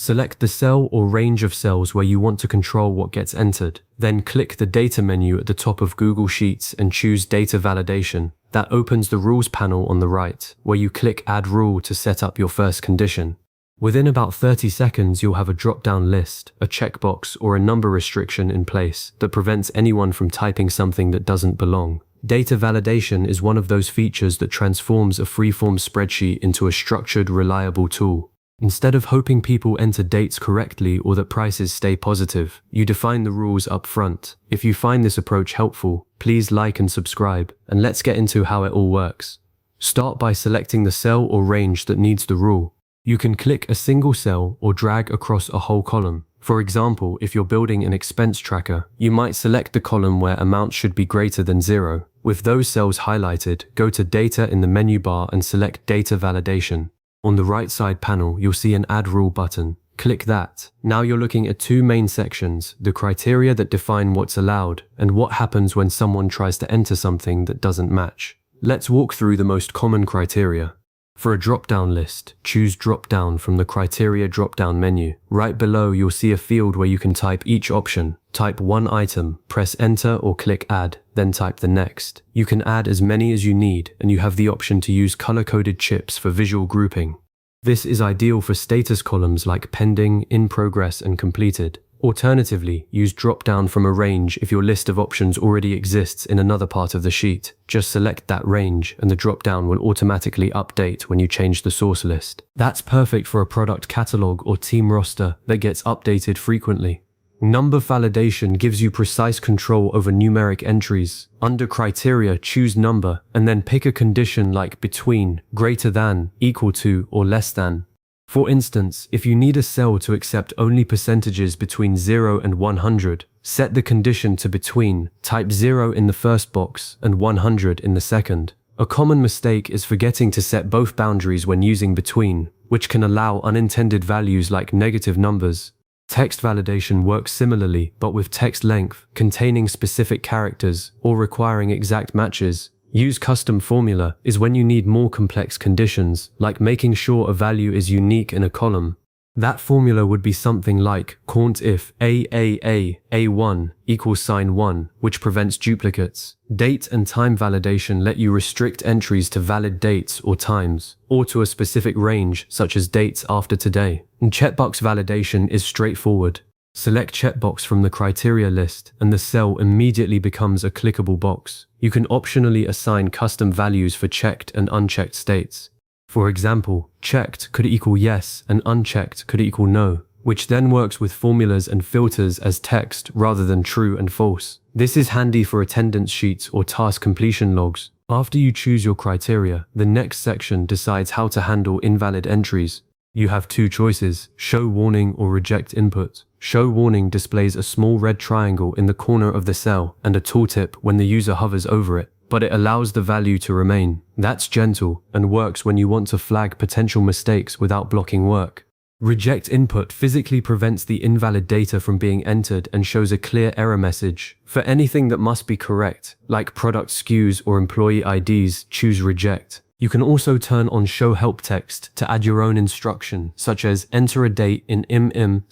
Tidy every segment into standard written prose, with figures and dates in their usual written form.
Select the cell or range of cells where you want to control what gets entered. Then click the Data menu at the top of Google Sheets and choose Data Validation. That opens the Rules panel on the right, where you click Add Rule to set up your first condition. Within about 30 seconds, you'll have a drop-down list, a checkbox, or a number restriction in place that prevents anyone from typing something that doesn't belong. Data validation is one of those features that transforms a free-form spreadsheet into a structured, reliable tool. Instead of hoping people enter dates correctly or that prices stay positive, you define the rules up front. If you find this approach helpful, please like and subscribe, and let's get into how it all works. Start by selecting the cell or range that needs the rule. You can click a single cell or drag across a whole column. For example, if you're building an expense tracker, you might select the column where amounts should be greater than 0. With those cells highlighted, go to Data in the menu bar and select Data Validation. On the right side panel, you'll see an Add Rule button. Click that. Now you're looking at two main sections, the criteria that define what's allowed and what happens when someone tries to enter something that doesn't match. Let's walk through the most common criteria. For a drop-down list, choose Drop-down from the Criteria drop-down menu. Right below, you'll see a field where you can type each option. Type one item, press Enter or click Add, then type the next. You can add as many as you need, and you have the option to use color-coded chips for visual grouping. This is ideal for status columns like pending, in progress, and completed. Alternatively, use drop-down from a range if your list of options already exists in another part of the sheet. Just select that range and the drop-down will automatically update when you change the source list. That's perfect for a product catalog or team roster that gets updated frequently. Number validation gives you precise control over numeric entries. Under criteria, choose number and then pick a condition like between, greater than, equal to, or less than. For instance, if you need a cell to accept only percentages between 0 and 100, set the condition to between, type 0 in the first box and 100 in the second. A common mistake is forgetting to set both boundaries when using between, which can allow unintended values like negative numbers. Text validation works similarly, but with text length, containing specific characters, or requiring exact matches. Use custom formula is when you need more complex conditions, like making sure a value is unique in a column. That formula would be something like count if A1 equals sign 1, which prevents duplicates. Date and time validation let you restrict entries to valid dates or times, or to a specific range, such as dates after today. And checkbox validation is straightforward. Select checkbox from the criteria list and the cell immediately becomes a clickable box. You can optionally assign custom values for checked and unchecked states. For example, checked could equal yes and unchecked could equal no, which then works with formulas and filters as text rather than true and false. This is handy for attendance sheets or task completion logs. After you choose your criteria, the next section decides how to handle invalid entries. You have two choices, show warning or reject input. Show warning displays a small red triangle in the corner of the cell and a tooltip when the user hovers over it, but it allows the value to remain. That's gentle and works when you want to flag potential mistakes without blocking work. Reject input physically prevents the invalid data from being entered and shows a clear error message. For anything that must be correct, like product SKUs or employee IDs, choose reject. You can also turn on show help text to add your own instruction, such as enter a date in mm/dd/yyyy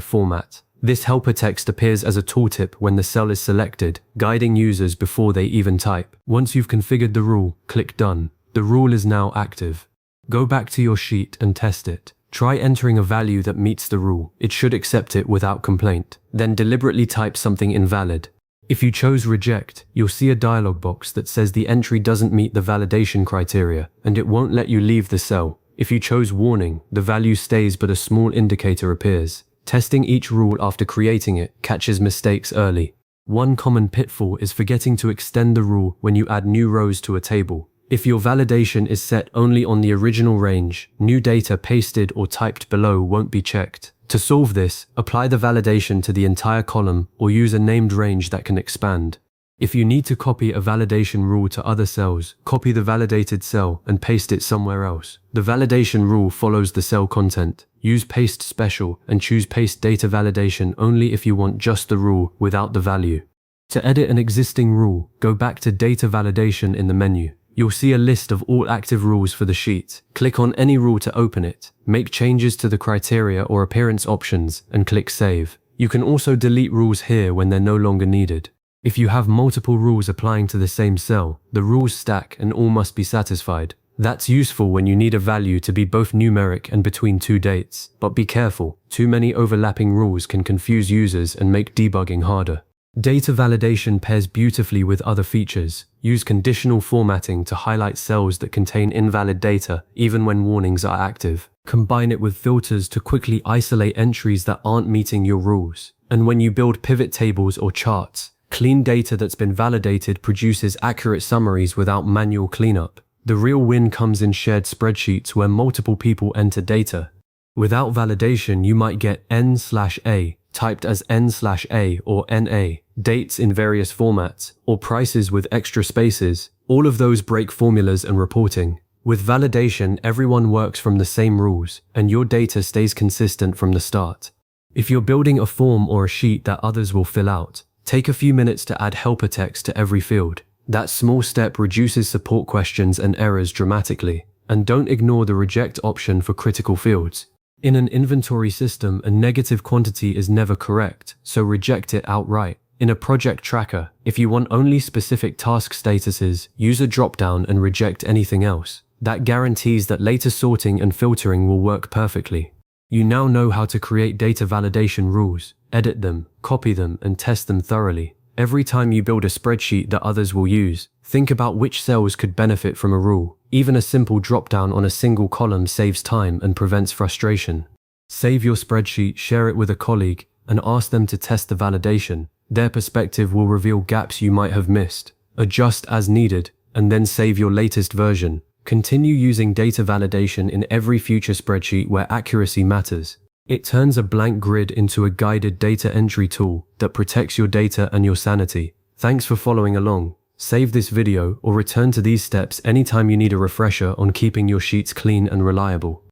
format. This helper text appears as a tooltip when the cell is selected, guiding users before they even type. Once you've configured the rule, click Done. The rule is now active. Go back to your sheet and test it. Try entering a value that meets the rule. It should accept it without complaint. Then deliberately type something invalid. If you chose reject, you'll see a dialog box that says the entry doesn't meet the validation criteria, and it won't let you leave the cell. If you chose warning, the value stays but a small indicator appears. Testing each rule after creating it catches mistakes early. One common pitfall is forgetting to extend the rule when you add new rows to a table. If your validation is set only on the original range, new data pasted or typed below won't be checked. To solve this, apply the validation to the entire column or use a named range that can expand. If you need to copy a validation rule to other cells, copy the validated cell and paste it somewhere else. The validation rule follows the cell content. Use paste special and choose paste data validation only if you want just the rule without the value. To edit an existing rule, go back to data validation in the menu. You'll see a list of all active rules for the sheet. Click on any rule to open it, make changes to the criteria or appearance options, and click Save. You can also delete rules here when they're no longer needed. If you have multiple rules applying to the same cell, the rules stack and all must be satisfied. That's useful when you need a value to be both numeric and between two dates. But be careful, too many overlapping rules can confuse users and make debugging harder. Data validation pairs beautifully with other features. Use conditional formatting to highlight cells that contain invalid data, even when warnings are active. Combine it with filters to quickly isolate entries that aren't meeting your rules. And when you build pivot tables or charts, clean data that's been validated produces accurate summaries without manual cleanup. The real win comes in shared spreadsheets where multiple people enter data. Without validation, you might get N/A, typed as N/A or NA, dates in various formats, or prices with extra spaces. All of those break formulas and reporting. With validation, everyone works from the same rules, and your data stays consistent from the start. If you're building a form or a sheet that others will fill out, take a few minutes to add helper text to every field. That small step reduces support questions and errors dramatically. And don't ignore the reject option for critical fields. In an inventory system, a negative quantity is never correct, so reject it outright. In a project tracker, if you want only specific task statuses, use a dropdown and reject anything else. That guarantees that later sorting and filtering will work perfectly. You now know how to create data validation rules, edit them, copy them, and test them thoroughly. Every time you build a spreadsheet that others will use, think about which cells could benefit from a rule. Even a simple dropdown on a single column saves time and prevents frustration. Save your spreadsheet, share it with a colleague, and ask them to test the validation. Their perspective will reveal gaps you might have missed. Adjust as needed, and then save your latest version. Continue using data validation in every future spreadsheet where accuracy matters. It turns a blank grid into a guided data entry tool that protects your data and your sanity. Thanks for following along. Save this video or return to these steps anytime you need a refresher on keeping your sheets clean and reliable.